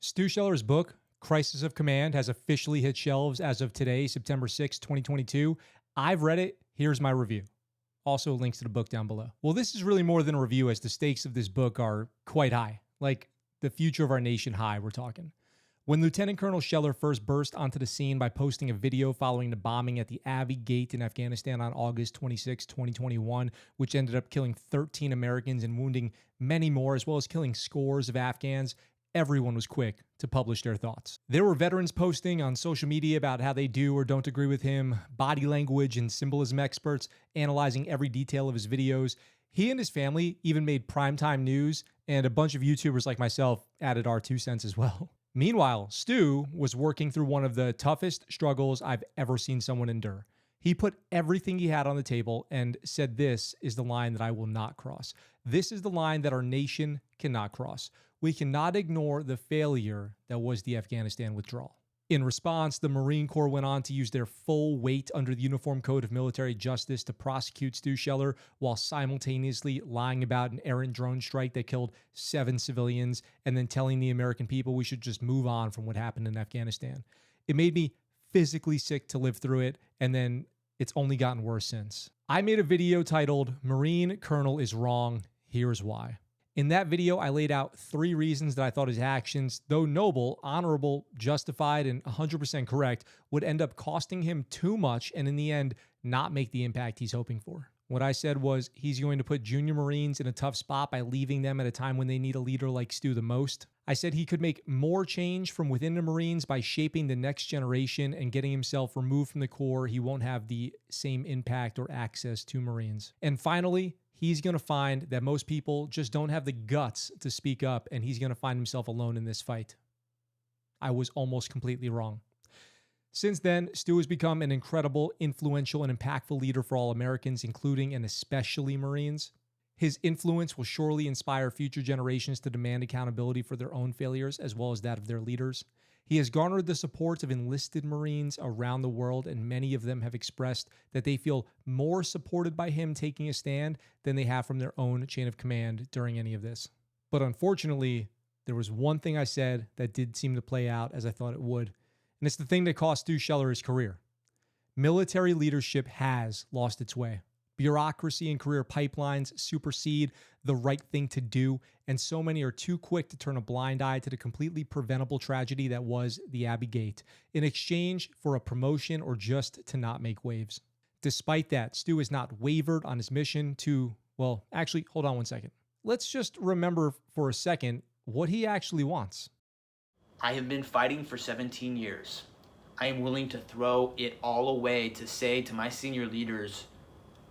Stu Scheller's book, Crisis of Command, has officially hit shelves as of today, September 6, 2022. I've read it. Here's my review. Also, links to the book down below. Well, this is really more than a review, as the stakes of this book are quite high. Like the future of our nation high, we're talking. When Lieutenant Colonel Scheller first burst onto the scene by posting a video following the bombing at the Abbey Gate in Afghanistan on August 26, 2021, which ended up killing 13 Americans and wounding many more, as well as killing scores of Afghans, everyone was quick to publish their thoughts. There were veterans posting on social media about how they do or don't agree with him, body language and symbolism experts analyzing every detail of his videos. He and his family even made primetime news, and a bunch of YouTubers like myself added our 2 cents as well. Meanwhile, Stu was working through one of the toughest struggles I've ever seen someone endure. He put everything he had on the table and said, "This is the line that I will not cross. This is the line that our nation cannot cross. We cannot ignore the failure that was the Afghanistan withdrawal." In response, the Marine Corps went on to use their full weight under the Uniform Code of Military Justice to prosecute Stu Scheller while simultaneously lying about an errant drone strike that killed 7 civilians and then telling the American people we should just move on from what happened in Afghanistan. It made me physically sick to live through it, and then it's only gotten worse since. I made a video titled "Marine Colonel is Wrong, Here's Why." In that video, I laid out 3 reasons that I thought his actions, though noble, honorable, justified, and 100% correct, would end up costing him too much and in the end, not make the impact he's hoping for. What I said was he's going to put junior Marines in a tough spot by leaving them at a time when they need a leader like Stu the most. I said he could make more change from within the Marines by shaping the next generation, and getting himself removed from the Corps, he won't have the same impact or access to Marines. And finally, he's going to find that most people just don't have the guts to speak up, and he's going to find himself alone in this fight. I was almost completely wrong. Since then, Stu has become an incredible, influential, and impactful leader for all Americans, including and especially Marines. His influence will surely inspire future generations to demand accountability for their own failures as well as that of their leaders. He has garnered the support of enlisted Marines around the world, and many of them have expressed that they feel more supported by him taking a stand than they have from their own chain of command during any of this. But unfortunately, there was one thing I said that did seem to play out as I thought it would, and it's the thing that cost Stu Scheller his career. Military leadership has lost its way. Bureaucracy and career pipelines supersede the right thing to do, and so many are too quick to turn a blind eye to the completely preventable tragedy that was the Abbey Gate, in exchange for a promotion or just to not make waves. Despite that, Stu has not wavered on his mission to, well, actually, hold on one second. Let's just remember for a second what he actually wants. I have been fighting for 17 years. I am willing to throw it all away to say to my senior leaders,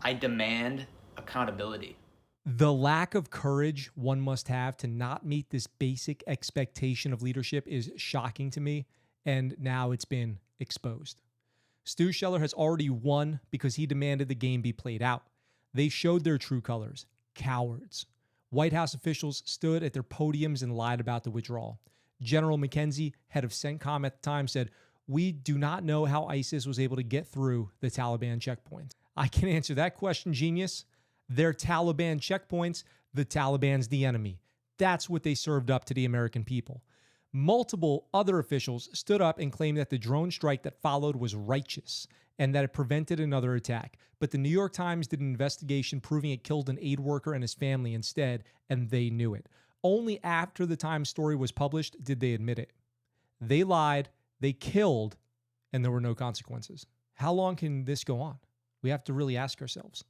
I demand accountability. The lack of courage one must have to not meet this basic expectation of leadership is shocking to me, and now it's been exposed. Stu Scheller has already won because he demanded the game be played out. They showed their true colors: cowards. White House officials stood at their podiums and lied about the withdrawal. General McKenzie, head of CENTCOM at the time, said, "We do not know how ISIS was able to get through the Taliban checkpoints." I can answer that question, genius. They're Taliban checkpoints. The Taliban's the enemy. That's what they served up to the American people. Multiple other officials stood up and claimed that the drone strike that followed was righteous and that it prevented another attack. But the New York Times did an investigation proving it killed an aid worker and his family instead, and they knew it. Only after the Times story was published did they admit it. They lied, they killed, and there were no consequences. How long can this go on? We have to really ask ourselves.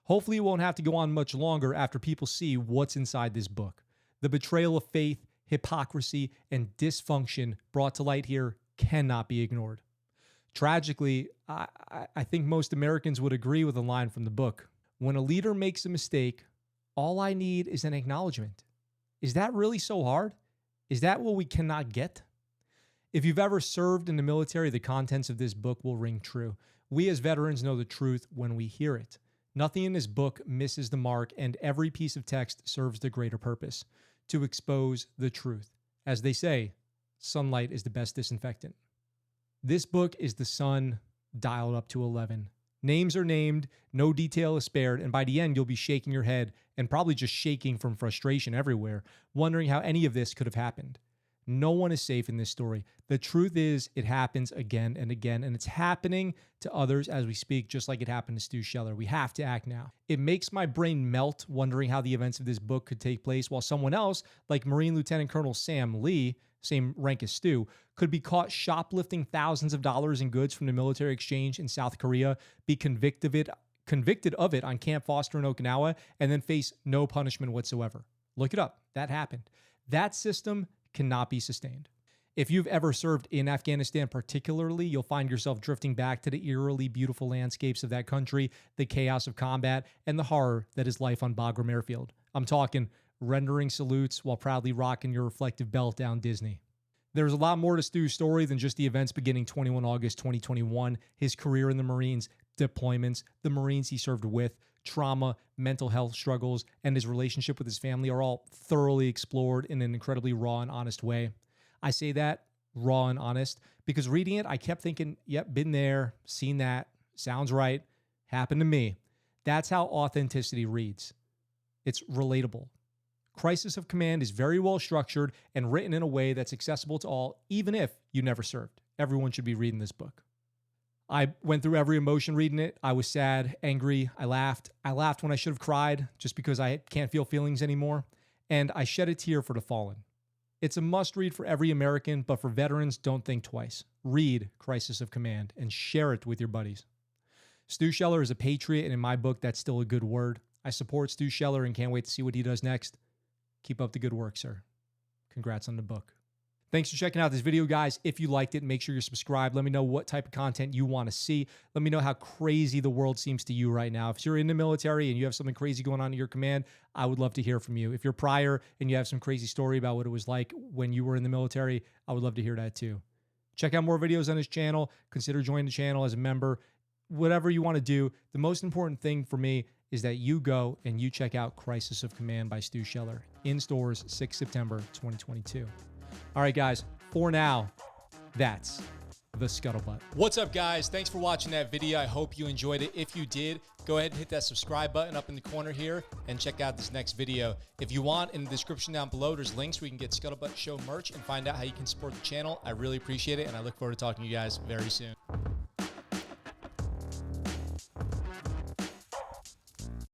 Hopefully it won't have to go on much longer after people see what's inside this book. The betrayal of faith, hypocrisy, and dysfunction brought to light here cannot be ignored. Tragically, I think most Americans would agree with a line from the book. When a leader makes a mistake, all I need is an acknowledgement. Is that really so hard? Is that what we cannot get? If you've ever served in the military, the contents of this book will ring true. We as veterans know the truth when we hear it. Nothing in this book misses the mark, and every piece of text serves the greater purpose: to expose the truth. As they say, sunlight is the best disinfectant. This book is the sun dialed up to 11. Names are named, no detail is spared, and by the end, you'll be shaking your head and probably just shaking from frustration everywhere, wondering how any of this could have happened. No one is safe in this story. The truth is, it happens again and again, and it's happening to others as we speak, just like it happened to Stu Scheller. We have to act now. It makes my brain melt wondering how the events of this book could take place while someone else, like Marine Lieutenant Colonel Sam Lee, same rank as Stu, could be caught shoplifting thousands of dollars in goods from the military exchange in South Korea, be convicted of it on Camp Foster in Okinawa, and then face no punishment whatsoever. Look it up. That happened. That system cannot be sustained. If you've ever served in Afghanistan particularly, you'll find yourself drifting back to the eerily beautiful landscapes of that country, the chaos of combat, and the horror that is life on Bagram Airfield. I'm talking rendering salutes while proudly rocking your reflective belt down Disney. There's a lot more to Stu's story than just the events beginning 21 August 2021, his career in the Marines, deployments, the Marines he served with, trauma, mental health struggles, and his relationship with his family are all thoroughly explored in an incredibly raw and honest way. I say that, raw and honest, because reading it, I kept thinking, yep, been there, seen that, sounds right, happened to me. That's how authenticity reads. It's relatable. Crisis of Command is very well structured and written in a way that's accessible to all, even if you never served. Everyone should be reading this book. I went through every emotion reading it. I was sad, angry, I laughed. I laughed when I should have cried just because I can't feel feelings anymore. And I shed a tear for the fallen. It's a must read for every American, but for veterans, don't think twice. Read Crisis of Command and share it with your buddies. Stu Scheller is a patriot, and in my book, that's still a good word. I support Stu Scheller and can't wait to see what he does next. Keep up the good work, sir. Congrats on the book. Thanks for checking out this video, guys. If you liked it, make sure you're subscribed. Let me know what type of content you want to see. Let me know how crazy the world seems to you right now. If you're in the military and you have something crazy going on in your command, I would love to hear from you. If you're prior and you have some crazy story about what it was like when you were in the military, I would love to hear that too. Check out more videos on his channel. Consider joining the channel as a member. Whatever you want to do, the most important thing for me is that you go and you check out Crisis of Command by Stu Scheller in stores 6 September 2022. All right, guys, for now, that's the Scuttlebutt. What's up, guys? Thanks for watching that video. I hope you enjoyed it. If you did, go ahead and hit that subscribe button up in the corner here and check out this next video. If you want, in the description down below, there's links where you can get Scuttlebutt Show merch and find out how you can support the channel. I really appreciate it, and I look forward to talking to you guys very soon.